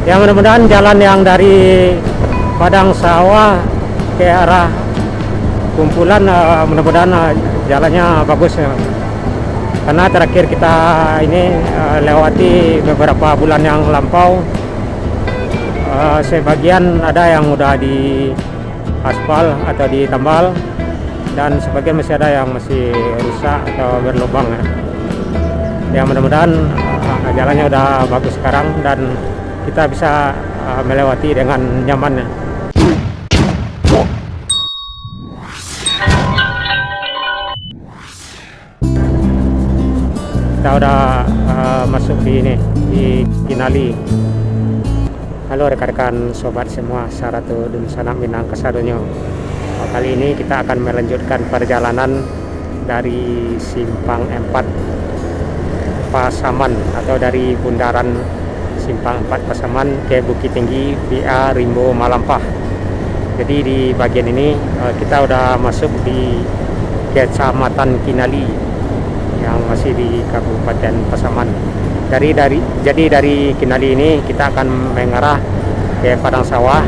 Ya mudah-mudahan jalan yang dari Padang Sawah ke arah kumpulan mudah-mudahan jalannya bagus ya. Karena terakhir kita ini lewati beberapa bulan yang lampau, sebagian ada yang udah di aspal atau ditambal, dan sebagian masih ada yang masih rusak atau berlubang ya. Ya mudah-mudahan jalannya udah bagus sekarang dan kita bisa melewati dengan nyaman ya. Kita udah masuk di ini, di Kinali. Halo rekan-rekan sobat semua, Saratu Dun Sanak Minang Kasadonyo. Kali ini kita akan melanjutkan perjalanan dari Simpang 4 Pasaman atau dari bundaran Simpang 4 Pasaman ke Bukit Tinggi via Rimbo Malampah. Jadi di bagian ini kita udah masuk di Kecamatan Kinali yang masih di Kabupaten Pasaman. Jadi dari Kinali ini kita akan mengarah ke Padang Sawah.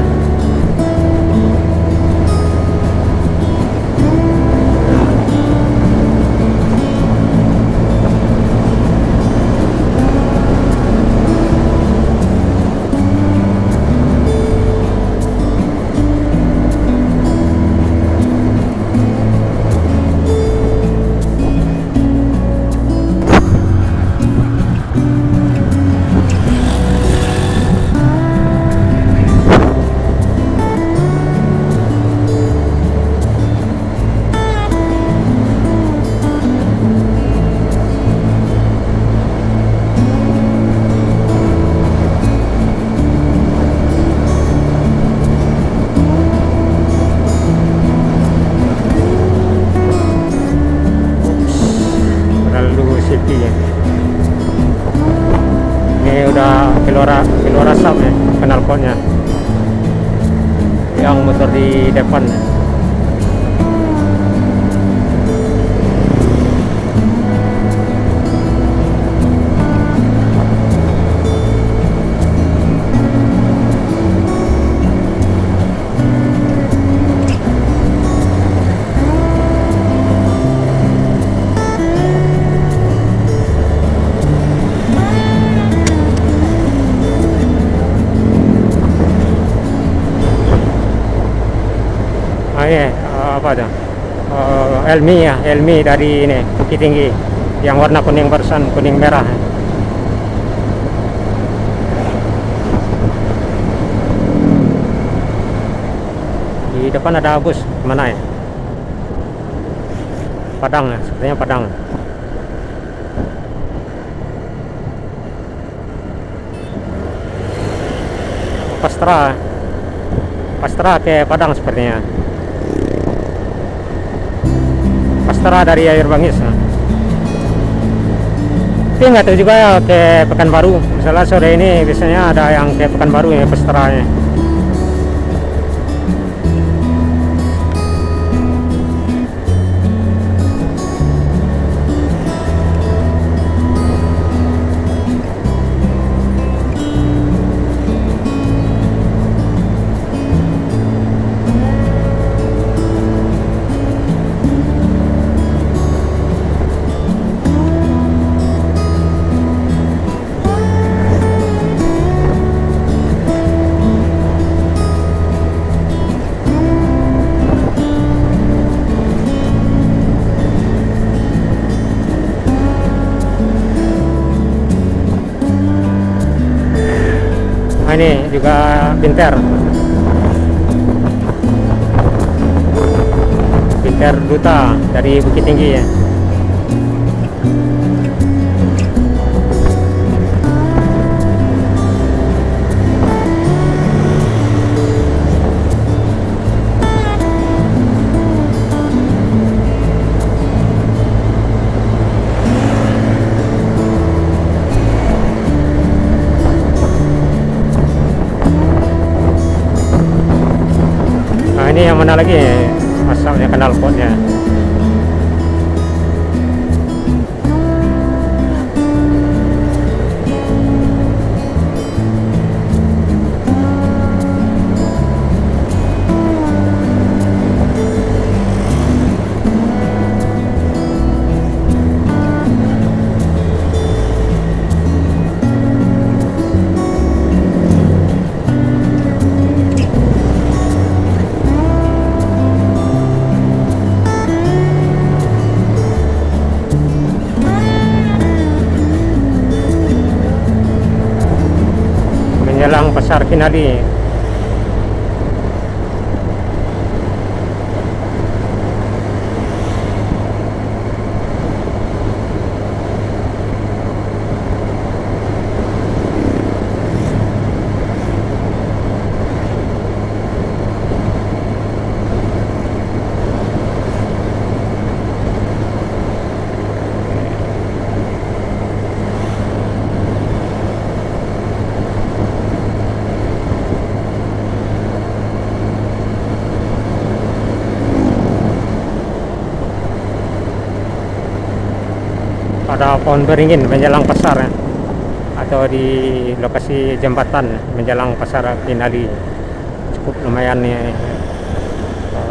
Ini udah Kelora Sub ya, knalpotnya yang motor di depan. Ini apa ada Elmi dari ini Bukit Tinggi yang warna kuning barusan, kuning merah. Di depan ada bus mana ya? Padang ya, sepertinya Padang. Pastra ke Padang sepertinya. Pastra dari Air Bangis. Tapi nggak tahu juga ya ke Pekanbaru. Misalnya sore ini biasanya ada yang ke Pekanbaru ya Pastranya. Ini juga Binter Duta dari Bukit Tinggi ya. Ini yang mana lagi masuknya knalpotnya. menjelang pasar Kinali. Ada pohon beringin menjelang pasar ya, atau di lokasi jembatan menjelang pasar Kinali. Cukup lumayan ya,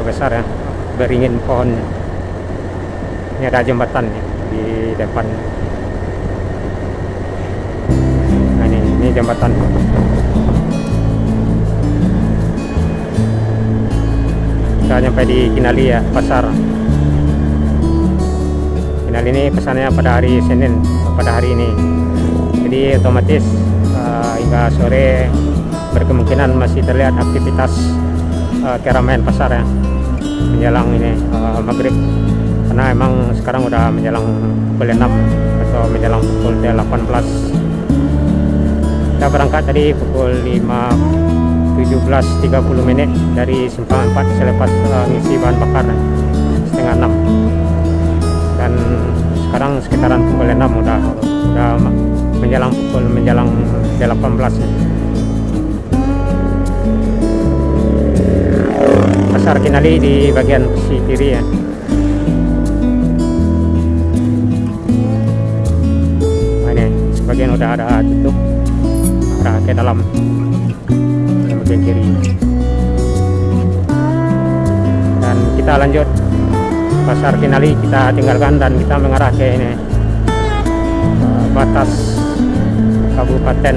besar ya, beringin pohonnya. Ini ada jembatan ya, di depan. Nah, ini jembatan. Kita sampai di Kinali ya, pasar Kinali ini pesannya pada hari Senin, pada hari ini. Jadi otomatis hingga sore berkemungkinan masih terlihat aktivitas keramaian pasar ya, menjelang ini maghrib. Karena emang sekarang udah menjelang pukul 6 atau menjelang pukul 18. Kita berangkat tadi pukul 17.30 menit dari Simpang 4 selepas ngisi bahan bakar setengah 6. Dan sekarang sekitaran pukul 6 udah menjelang 18 ya. Pasar Kinali di bagian sisi kiri ya. Nah, ini sebagian udah ada tutup, arah ke dalam bagian kiri. Dan kita lanjut pasar Kinali, kita tinggalkan dan kita mengarah ke ini batas kabupaten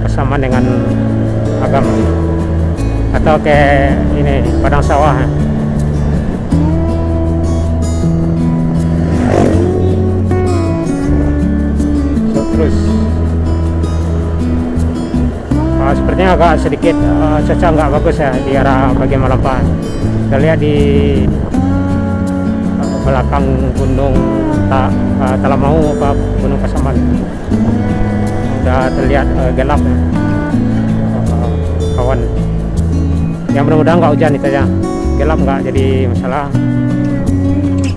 bersama dengan Agam atau ke ini padang sawah. So, terus sepertinya agak sedikit cuaca nggak bagus ya di arah bagian Malampah. Kita lihat di belakang gunung Talamau apa Gunung Pasaman udah terlihat gelap ya, kawan. Yang mudah-mudahan nggak hujan itu aja, gelap nggak jadi masalah.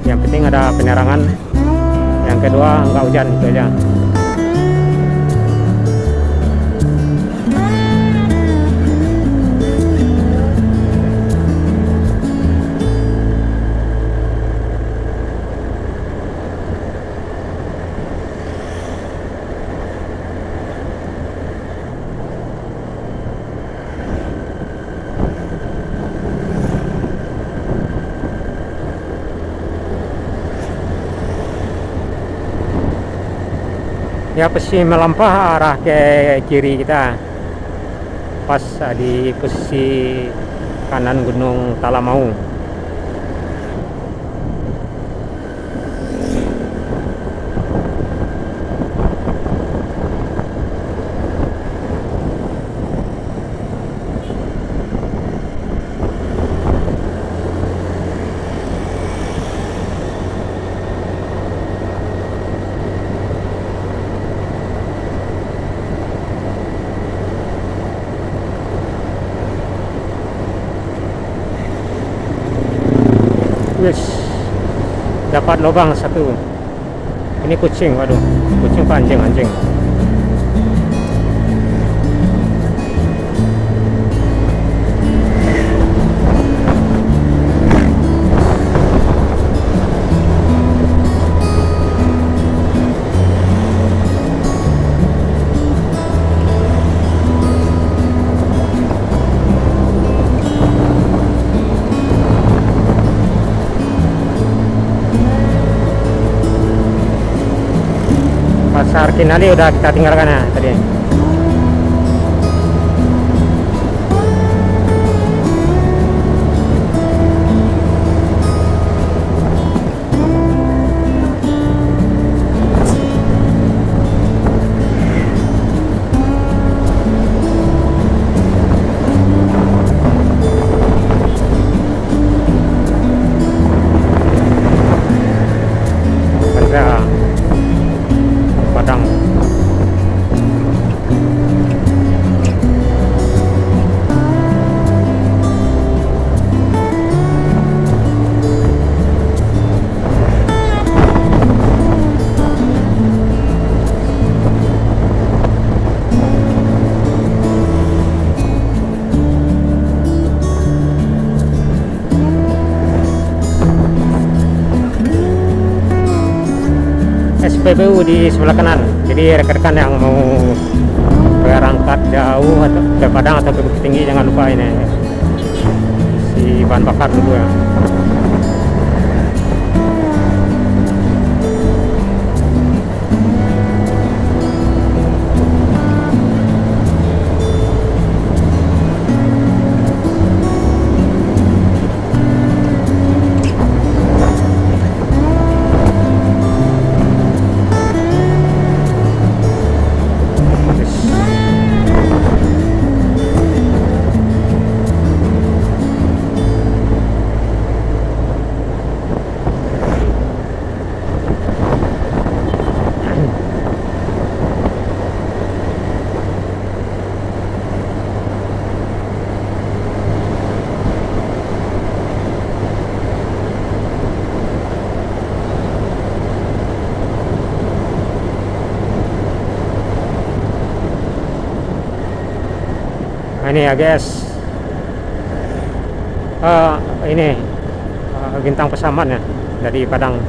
Yang penting ada penerangan. Yang kedua nggak hujan itu aja. Ya posisi Malampah arah ke kiri kita, pas di posisi kanan Gunung Talamau. Yes, dapat lubang satu. Ini kucing, waduh, kucing apa anjing. Pasar Kinali udah kita tinggalkan ya tadi. SPBU di sebelah kanan. Jadi rekan-rekan yang mau berangkat jauh atau ke Padang atau ke Bukit Tinggi jangan lupa ini si bahan bakar dulu ya. Ini ya guys, ini bintang pesaman ya dari Padang.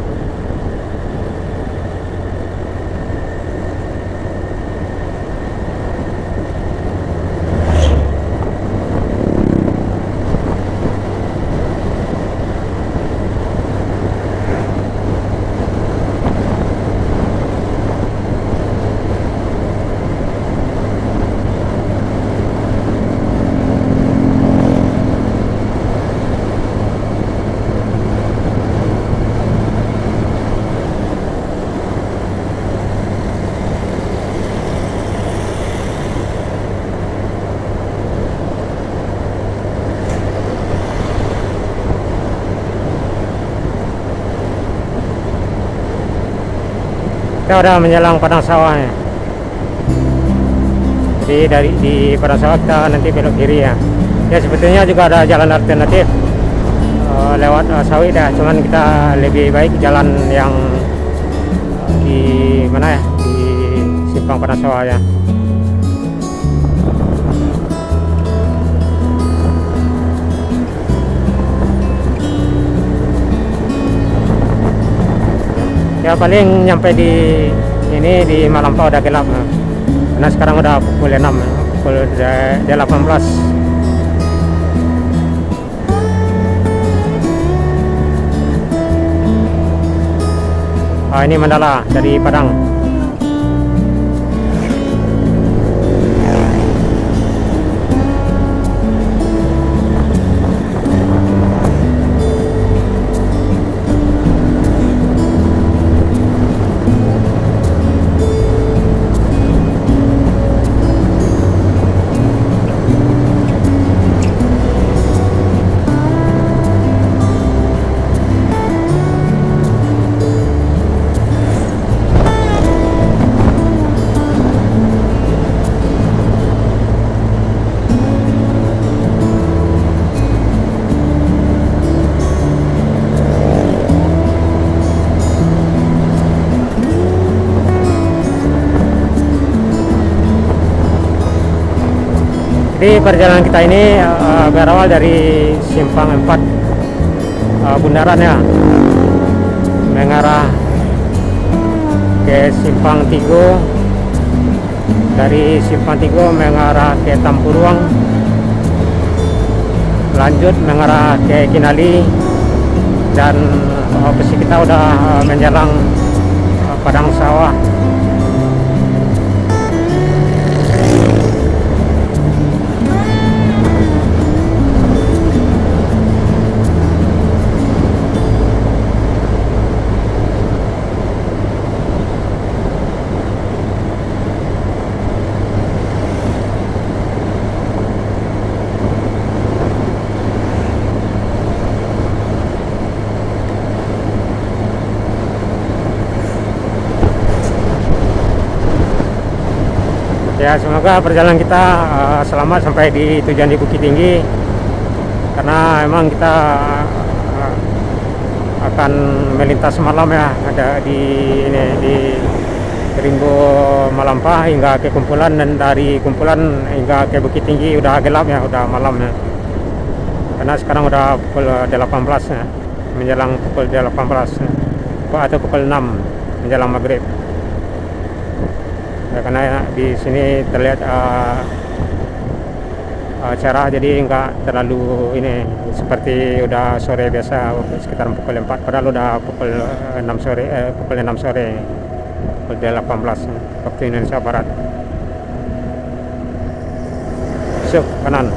Kita udah menjelang padang sawah ya. Jadi di padang sawah kita nanti belok kiri ya. Ya sebetulnya juga ada jalan alternatif lewat sawit ya. Cuman kita lebih baik jalan yang di mana ya, di simpang padang sawah ya. Ya paling nyampe di ini di Malampau udah gelap ya. Karena sekarang udah pukul 6 ya. Pukul 18. Ini Mandala dari Padang. Jadi perjalanan kita ini berawal dari simpang 4 Bundaran ya, mengarah ke simpang Tigo, dari simpang Tigo mengarah ke Tampuruang, lanjut mengarah ke Kinali, dan posisi kita udah menjelang padang sawah. Ya semoga perjalanan kita selamat sampai di tujuan di Bukit Tinggi, karena emang kita akan melintas malam ya, ada di ini di Rimbo Malampah hingga ke Kumpulan, dan dari Kumpulan hingga ke Bukit Tinggi udah gelap ya, udah malam ya, karena sekarang udah pukul 18 ya, menjelang pukul 18 ya, atau pukul 6. menjelang maghrib. Ya, karena di sini terlihat cerah, jadi nggak terlalu ini seperti udah sore biasa sekitar pukul 4, padahal udah pukul 6 sore, pukul 6 sore, pukul 18 waktu Indonesia Barat. Syuk kanan.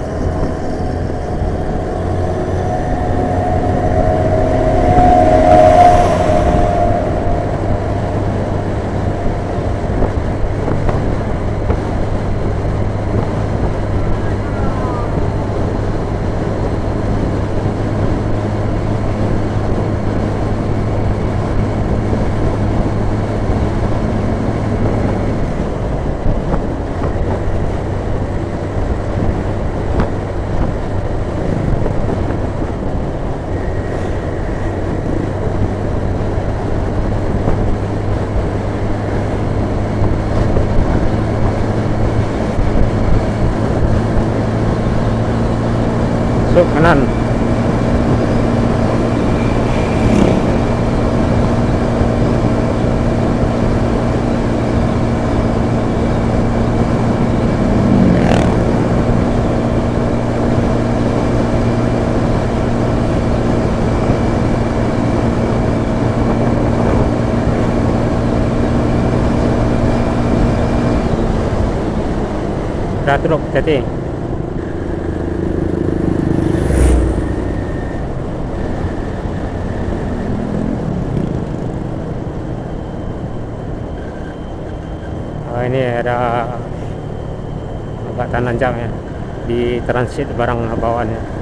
Masuk kanan. Ada truk, hati-hati. Ini ada agak nanjak ya di transit barang bawaannya.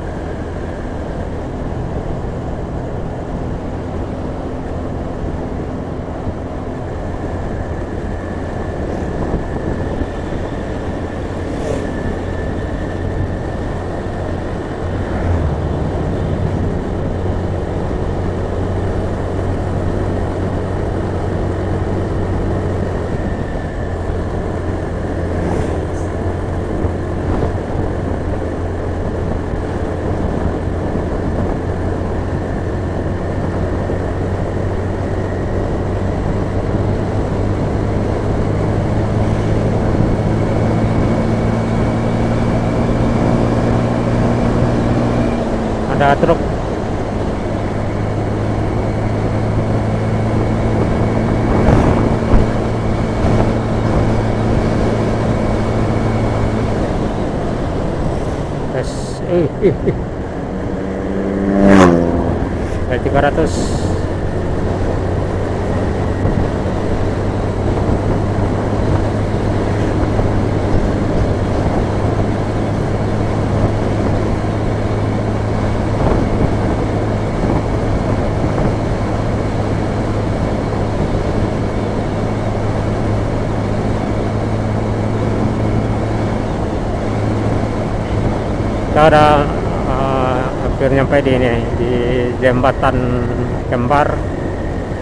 Ada truk. Tes dari 300. Kita udah hampir nyampe di ini, di jembatan Kembar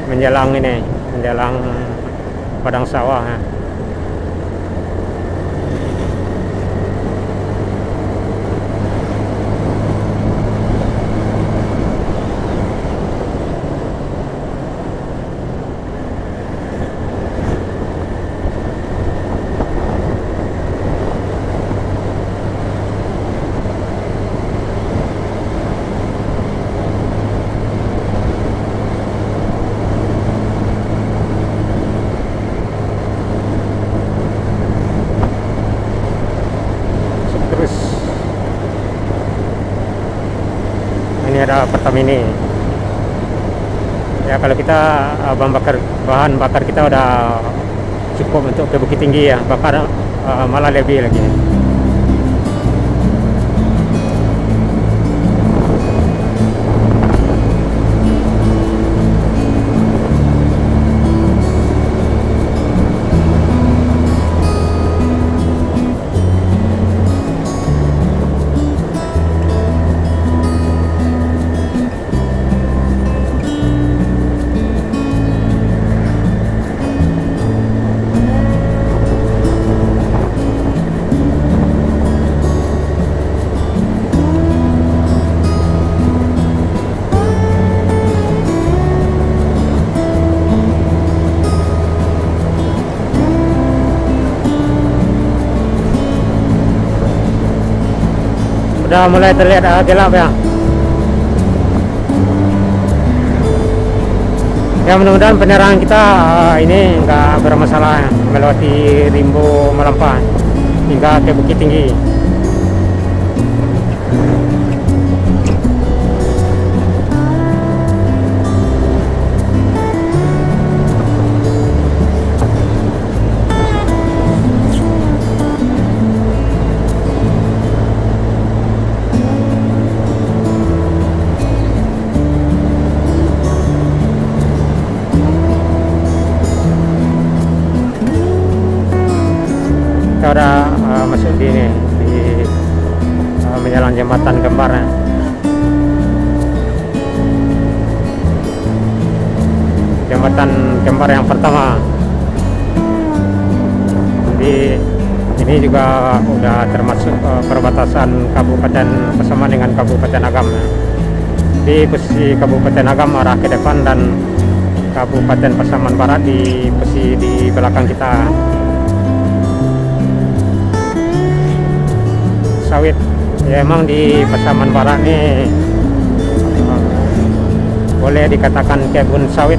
menjelang ini, menjelang padang sawah ya. Terus ini ada Pertamini ya. Kalau kita bahan bakar kita udah cukup untuk ke Bukit Tinggi ya, bakar malah lebih lagi. Udah mulai terlihat gelap ya. Ya mudah-mudahan penerangan kita ini nggak bermasalah ya, melewati Rimbo Melampah hingga ke Bukit Tinggi. Kita udah masuk di ini di menjalan jembatan Kembar ya. Jembatan Kembar yang pertama. Di ini juga udah termasuk perbatasan Kabupaten Pasaman dengan Kabupaten Agam ya. Di posisi Kabupaten Agam arah ke depan dan Kabupaten Pasaman Barat di posisi di belakang kita. Sawit ya, emang di Pasaman Barat nih boleh dikatakan kebun sawit